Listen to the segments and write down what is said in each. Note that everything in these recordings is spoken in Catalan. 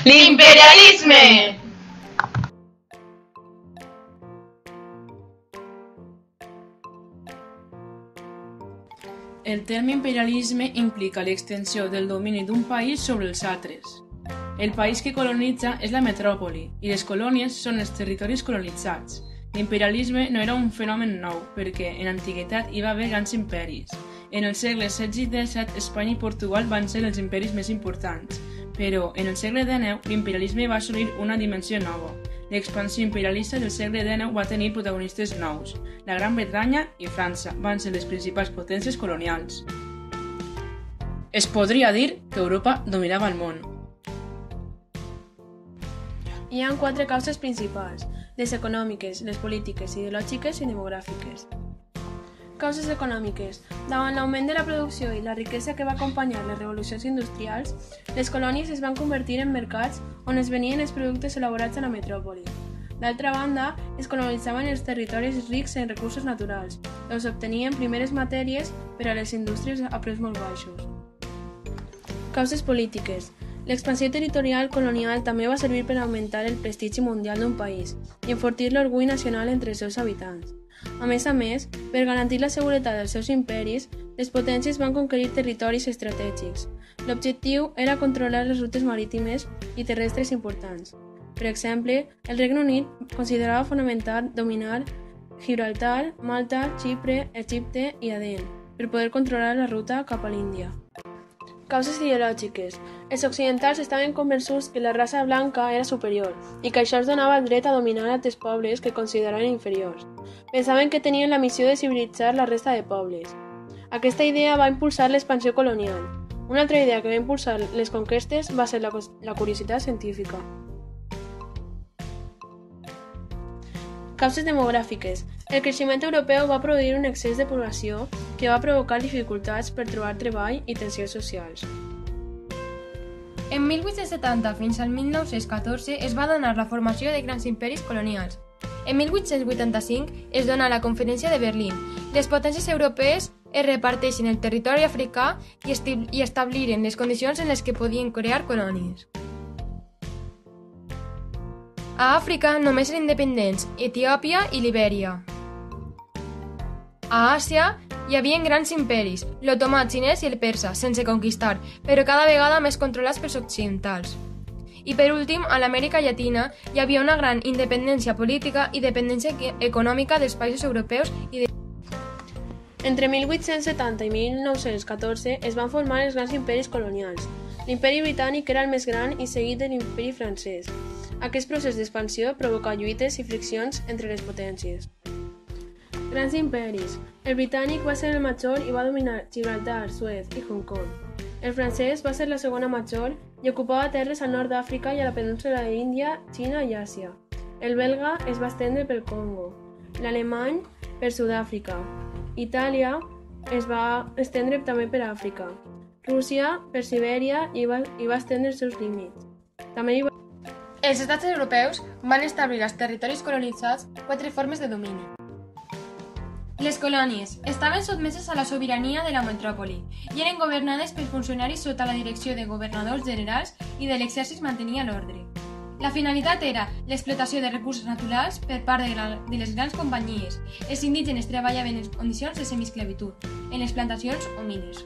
L'imperialisme! El terme imperialisme implica l'extensió del domini d'un país sobre els altres. El país que colonitza és la metròpoli i les colònies són els territoris colonitzats. L'imperialisme no era un fenomen nou, perquè en l'antiguitat hi va haver grans imperis. En els segles XVI i XVII, Espanya i Portugal van ser els imperis més importants, però en el segle XIX l'imperialisme va assolir una dimensió nova. L'expansió imperialista del segle XIX va tenir protagonistes nous. La Gran Bretanya i França van ser les principals potències colonials. Es podria dir que Europa dominava el món. Hi ha 4 causes principals: les econòmiques, les polítiques, ideològiques i demogràfiques. Causes econòmiques. Davant l'augment de la producció i la riquesa que va acompanyar les revolucions industrials, les colònies es van convertir en mercats on es venien els productes elaborats a la metròpoli. D'altra banda, es colonitzaven els territoris rics en recursos naturals, on s'obtenien primeres matèries per a les indústries a preus molt baixos. Causes polítiques. L'expansió territorial colonial també va servir per augmentar el prestigi mundial d'un país i enfortir l'orgull nacional entre els seus habitants. A més, per garantir la seguretat dels seus imperis, les potències van conquerir territoris estratègics. L'objectiu era controlar les rutes marítimes i terrestres importants. Per exemple, el Regne Unit considerava fonamental dominar Gibraltar, Malta, Xipre, Egipte i Aden per poder controlar la ruta cap a l'Índia. Causes ideològiques. Els occidentals estaven convençuts que la raça blanca era superior i que això els donava el dret a dominar altres pobles que consideraven inferiors. Pensaven que tenien la missió de civilitzar la resta de pobles. Aquesta idea va impulsar l'expansió colonial. Una altra idea que va impulsar les conquestes va ser la curiositat científica. Causes demogràfiques. El creixement europeu va produir un excés de població que va provocar dificultats per trobar treball i tensions socials. En 1870 fins al 1914 es va donar la formació de grans imperis colonials. En 1885 es dona la Conferència de Berlín. Les potències europees es reparteixen el territori africà i establiren les condicions en les que podien crear colònies. A Àfrica només eren independents Etiòpia i Libèria. A Àsia hi havia grans imperis, l'otomà xinès i el persa, sense conquistar, però cada vegada més controlats pels occidentals. I per últim, a l'Amèrica Llatina hi havia una gran independència política i dependència econòmica dels països europeus i de... Entre 1870 i 1914 es van formar els grans imperis colonials. L'imperi britànic era el més gran i seguit de l'imperi francès. Aquest procés d'expansió provocà lluites i friccions entre les potències. Grans imperis. El britànic va ser el major i va dominar Gibraltar, Suez i Hong Kong. El francès va ser la segona major i ocupava terres al nord d'Àfrica i a la península de l'Índia, Xina i Àsia. El belga es va estendre pel Congo, l'alemany per Sud-àfrica. Itàlia es va estendre també per Àfrica. Rússia per Sibèria i va estendre els seus límits. També hi va... Els estats europeus van establir als territoris colonitzats 4 formes de domini. Les colònies estaven sotmeses a la sobirania de la metròpoli i eren governades per funcionaris sota la direcció de governadors generals i de l'exèrcit mantenia l'ordre. La finalitat era l'explotació de recursos naturals per part de les grans companyies. Els indígenes treballaven en condicions de semiesclavitud, en les plantacions o mines.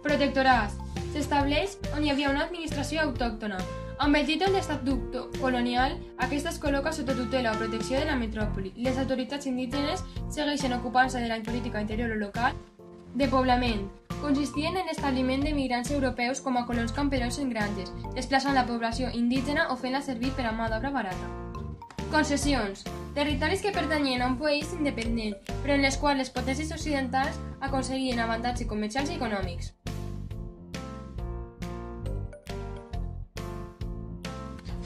Protectorats. S'estableix on hi havia una administració autòctona. Amb el títol d'estatut colonial, aquesta es col·loca sota tutela o protecció de la metròpoli. Les autoritats indígenes segueixen ocupant-se de la política interior o local. De poblament. Consistien en l'establiment d'emigrants europeus com a colons camperols en granges, desplaçant la població indígena o fent-la servir per a mà d'obra barata. Concessions. Territoris que pertanyien a un país independent, però en les quals les potències occidentals aconseguien avantatges comercials i econòmics.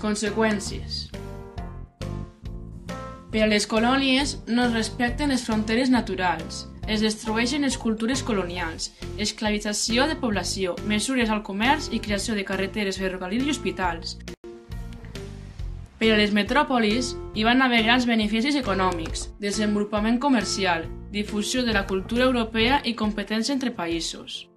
Conseqüències. Per a les colònies no es respecten les fronteres naturals, es destrueixen les cultures colonials, esclavització de població, mesures al comerç i creació de carreteres, ferrocarrils i hospitals. Per a les metròpolis hi van haver grans beneficis econòmics, desenvolupament comercial, difusió de la cultura europea i competència entre països.